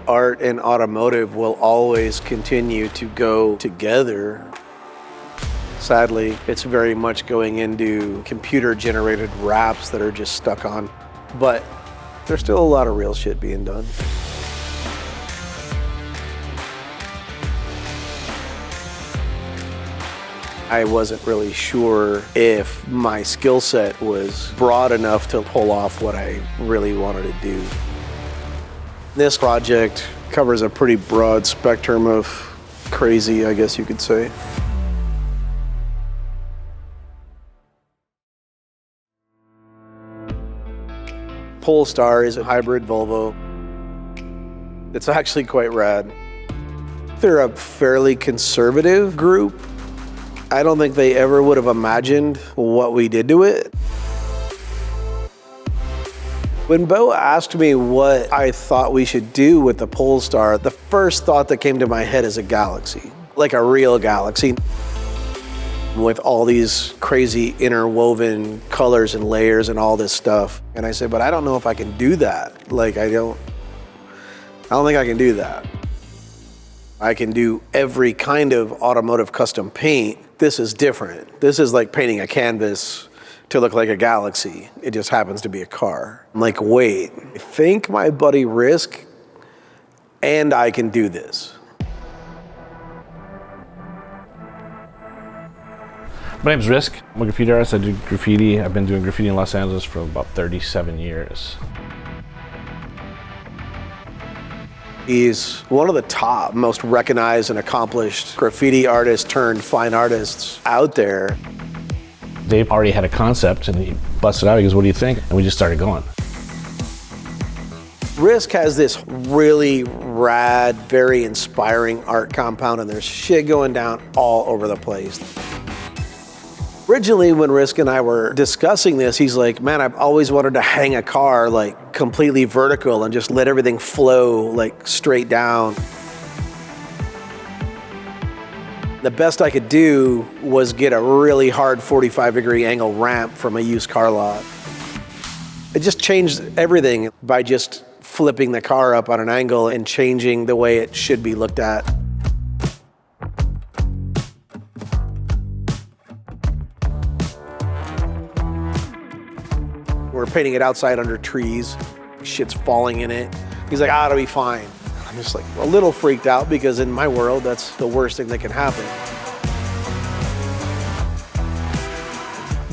art and automotive will always continue to go together. Sadly, it's very much going into computer-generated wraps that are just stuck on. But there's still a lot of real shit being done. I wasn't really sure if my skill set was broad enough to pull off what I really wanted to do. This project covers a pretty broad spectrum of crazy, I guess you could say. Polestar is a hybrid Volvo. It's actually quite rad. They're a fairly conservative group. I don't think they ever would have imagined what we did to it. When Bo asked me what I thought we should do with the Polestar, the first thought that came to my head is a galaxy, like a real galaxy with all these crazy interwoven colors and layers and all this stuff. And I said, but I don't know if I can do that. Like, I don't think I can do that. I can do every kind of automotive custom paint. This is different. This is like painting a canvas to look like a galaxy. It just happens to be a car. I'm like, wait, I think my buddy Risk and I can do this. My name's Risk. I'm a graffiti artist. I do graffiti. I've been doing graffiti in Los Angeles for about 37 years. He's one of the top, most recognized and accomplished graffiti artists turned fine artists out there. Dave already had a concept and he busted out. He goes, what do you think? And we just started going. Risk has this really rad, very inspiring art compound, and there's shit going down all over the place. Originally, when Risk and I were discussing this, he's like, man, I've always wanted to hang a car like completely vertical and just let everything flow like straight down. The best I could do was get a really hard 45-degree angle ramp from a used car lot. It just changed everything by just flipping the car up on an angle and changing the way it should be looked at. We're painting it outside under trees. Shit's falling in it. He's like, it'll be fine. I'm just like a little freaked out because in my world, that's the worst thing that can happen.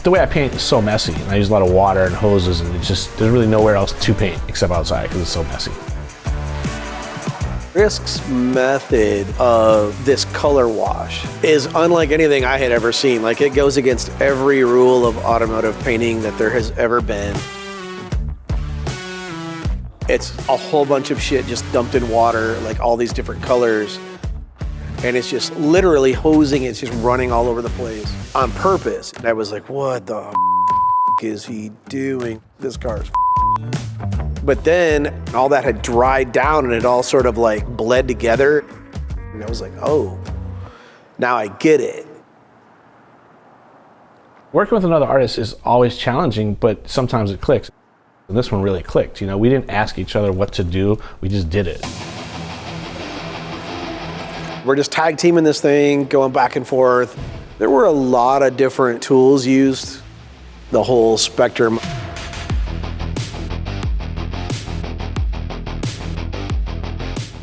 The way I paint is so messy, and I use a lot of water and hoses, and there's really nowhere else to paint except outside because it's so messy. Risk's method of this color wash is unlike anything I had ever seen. Like, it goes against every rule of automotive painting that there has ever been. It's a whole bunch of shit just dumped in water, like all these different colors. And it's just literally hosing, it's just running all over the place on purpose. And I was like, what the is he doing? This car's But then all that had dried down and it all sort of like bled together. And I was like, oh, now I get it. Working with another artist is always challenging, but sometimes it clicks. And this one really clicked. You know, we didn't ask each other what to do, we just did it. We're just tag teaming this thing, going back and forth. There were a lot of different tools used, the whole spectrum.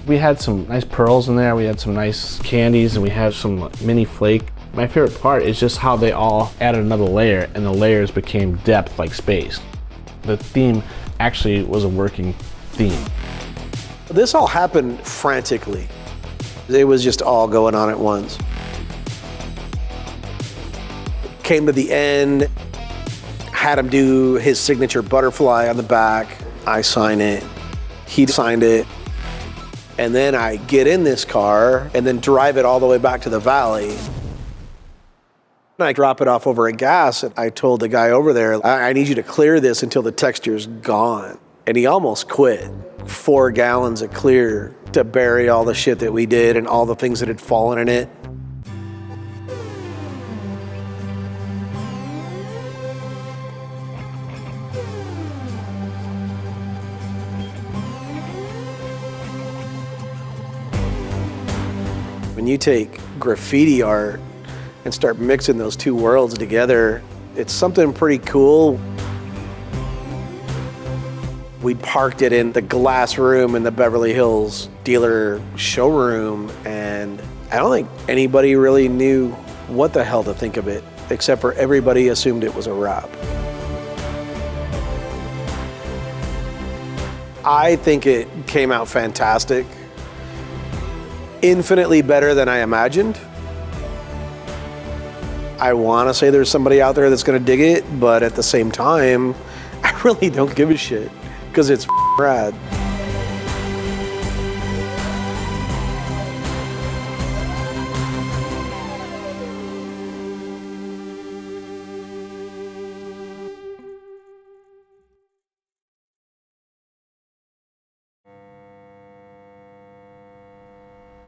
We had some nice pearls in there, we had some nice candies, and we had some mini flake. My favorite part is just how they all added another layer, and the layers became depth like space. The theme actually was a working theme. This all happened frantically. It was just all going on at once. Came to the end, had him do his signature butterfly on the back. I sign it, he signed it. And then I get in this car and then drive it all the way back to the valley. And I drop it off over at gas. And I told the guy over there, I need you to clear this until the texture's gone. And he almost quit. 4 gallons of clear to bury all the shit that we did and all the things that had fallen in it. When you take graffiti art and start mixing those two worlds together, it's something pretty cool. We parked it in the glass room in the Beverly Hills dealer showroom, and I don't think anybody really knew what the hell to think of it, except for everybody assumed it was a wrap. I think it came out fantastic. Infinitely better than I imagined. I want to say there's somebody out there that's going to dig it, but at the same time, I really don't give a shit because it's rad.